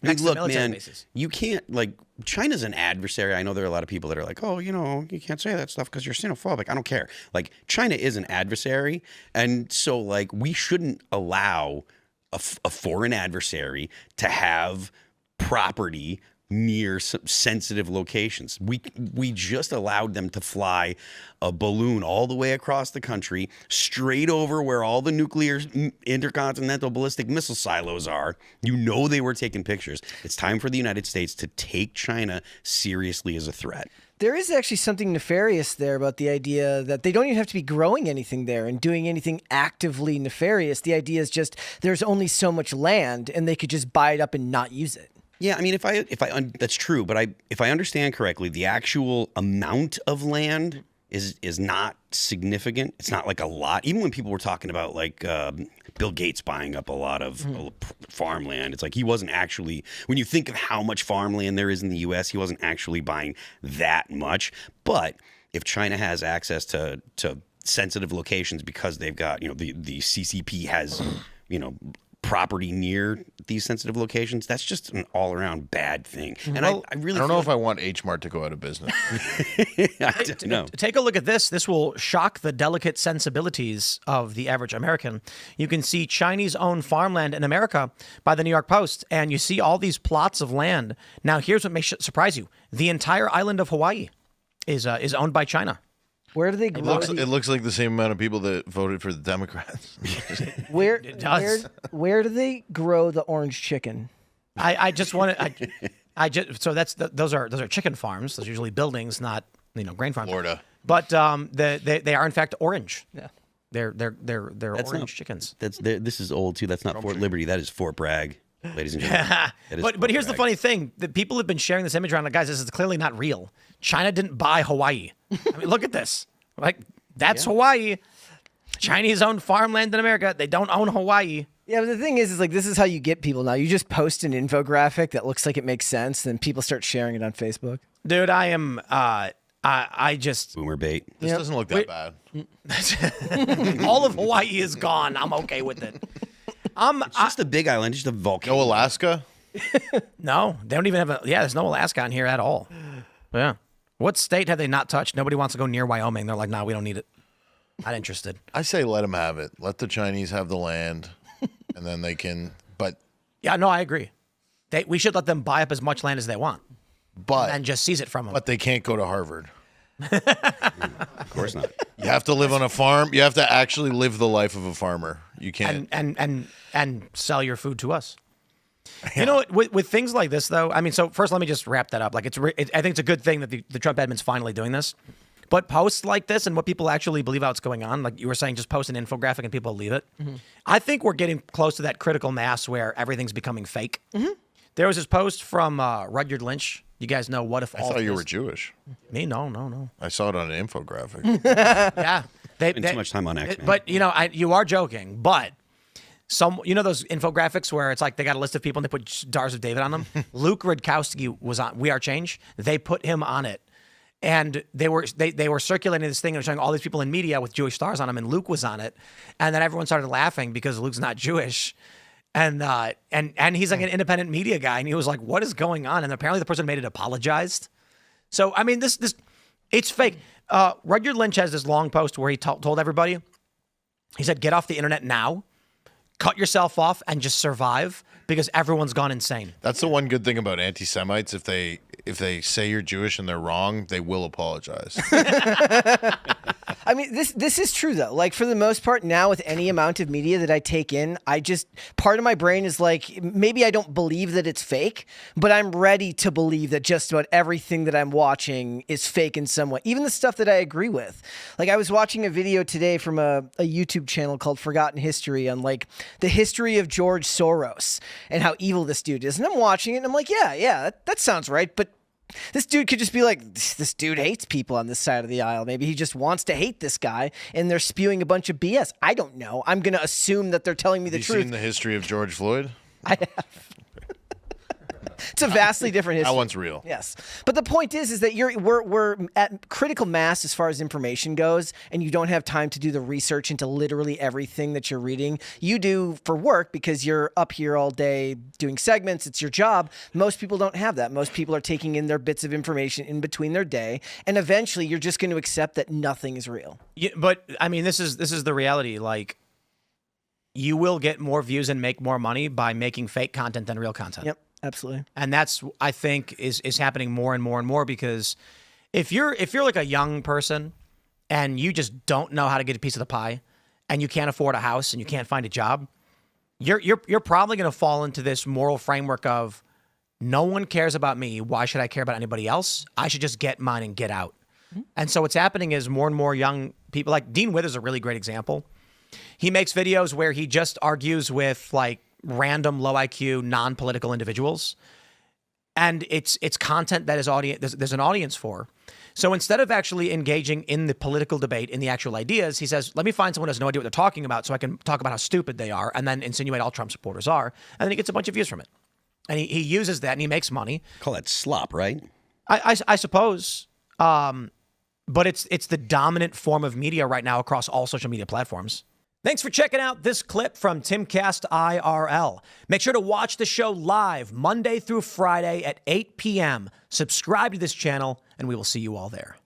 next to look, military man, bases. you can't, like, China's an adversary. I know there are a lot of people that are like, oh, you can't say that stuff because you're xenophobic. I don't care. Like, China is an adversary. And so, like, we shouldn't allow a foreign adversary to have property near some sensitive locations. We just allowed them to fly a balloon all the way across the country, straight over where all the nuclear intercontinental ballistic missile silos are. You know they were taking pictures. It's time for the United States to take China seriously as a threat. There is actually something nefarious there about the idea that they don't even have to be growing anything there and doing anything actively nefarious. The idea is just there's only so much land and they could just buy it up and not use it. Yeah, I mean, that's true, but if I understand correctly, the actual amount of land is not significant. It's not like a lot. Even when people were talking about like Bill Gates buying up a lot of farmland, it's like he wasn't actually. When you think of how much farmland there is in the U.S., he wasn't actually buying that much. But if China has access to sensitive locations because they've got, the CCP has, property near these sensitive locations, that's just an all-around bad thing. And I really don't know if I want H Mart to go out of business. No. Take a look at this. This will shock the delicate sensibilities of the average American. You can see Chinese-owned farmland in America by the New York Post, and you see all these plots of land. Now, here's what may surprise you. The entire island of Hawaii is owned by China. Where do they grow? It looks like the same amount of people that voted for the Democrats. It does. Where do they grow the orange chicken? I just want to. So those are chicken farms. Those are usually buildings, not grain farms. Florida. But they are in fact orange. Yeah. They're orange chickens. This is old too. That's not Fort Liberty. That is Fort Bragg, ladies and gentlemen. But here's the funny thing: the people have been sharing this image around. Like, guys, this is clearly not real. China didn't buy Hawaii. I mean, look at this. Like, that's Hawaii. Chinese-owned farmland in America. They don't own Hawaii. Yeah, but the thing is like this is how you get people now. You just post an infographic that looks like it makes sense, and people start sharing it on Facebook. Dude, I am. I just Boomer bait. This doesn't look that bad. all of Hawaii is gone. I'm okay with it. It's just a big island, just a volcano. No Alaska? No, they don't even have a. Yeah, there's no Alaska on here at all. Yeah. What state have they not touched? Nobody wants to go near Wyoming. They're like, nah, we don't need it. Not interested. I say let them have it. Let the Chinese have the land, and then they can. But Yeah, no, I agree. We should let them buy up as much land as they want and just seize it from them. But they can't go to Harvard. Of course not. You have to live on a farm. You have to actually live the life of a farmer. You can't. And sell your food to us. You know, with things like this, though, I mean, so first, let me just wrap that up. Like, I think it's a good thing that the Trump admin's finally doing this. But posts like this and what people actually believe what's going on, like you were saying, just post an infographic and people leave it. Mm-hmm. I think we're getting close to that critical mass where everything's becoming fake. Mm-hmm. There was this post from Rudyard Lynch. You guys know what if I thought you were Jewish. Me? No. I saw it on an infographic. Yeah. Spend too much time on X, man. But, you are joking, but... those infographics where it's like they got a list of people and they put Stars of David on them? Luke Rudkowski was on We Are Change. They put him on it. And they were circulating this thing and showing all these people in media with Jewish stars on them, and Luke was on it. And then everyone started laughing because Luke's not Jewish. And he's like an independent media guy, and he was like, what is going on? And apparently the person made it apologized. So, I mean, this it's fake. Rudyard Lynch has this long post where he told everybody, he said, get off the internet now. Cut yourself off and just survive because everyone's gone insane. That's the one good thing about anti-Semites. If they say you're Jewish and they're wrong, they will apologize. I mean, this is true, though. Like, for the most part, now with any amount of media that I take in, part of my brain is like, maybe I don't believe that it's fake, but I'm ready to believe that just about everything that I'm watching is fake in some way. Even the stuff that I agree with. Like, I was watching a video today from a YouTube channel called Forgotten History on, like, the history of George Soros and how evil this dude is. And I'm watching it, and I'm like, yeah, that sounds right, but this dude could just be like, this dude hates people on this side of the aisle. Maybe he just wants to hate this guy, and they're spewing a bunch of BS. I don't know. I'm going to assume that they're telling me the truth. Have you seen the history of George Floyd? I have. It's a vastly different history. That one's real. Yes, but the point is that we're at critical mass as far as information goes, and you don't have time to do the research into literally everything that you're reading. You do for work because you're up here all day doing segments. It's your job. Most people don't have that. Most people are taking in their bits of information in between their day, and eventually you're just going to accept that nothing is real. Yeah, but I mean, this is the reality. Like, you will get more views and make more money by making fake content than real content. Yep, absolutely. And that's, I think, is happening more and more and more, because if you're like a young person and you just don't know how to get a piece of the pie, and you can't afford a house and you can't find a job, you're probably going to fall into this moral framework of, no one cares about me. Why should I care about anybody else? I should just get mine and get out. And so what's happening is more and more young people, like Dean Withers is a really great example. He makes videos where he just argues with like random low IQ, non-political individuals. And it's content that there's an audience for. So instead of actually engaging in the political debate, in the actual ideas, he says, let me find someone who has no idea what they're talking about so I can talk about how stupid they are and then insinuate all Trump supporters are. And then he gets a bunch of views from it. And he uses that and he makes money. Call that slop, right? I suppose. But it's the dominant form of media right now across all social media platforms. Thanks for checking out this clip from Timcast IRL. Make sure to watch the show live Monday through Friday at 8 p.m. Subscribe to this channel, and we will see you all there.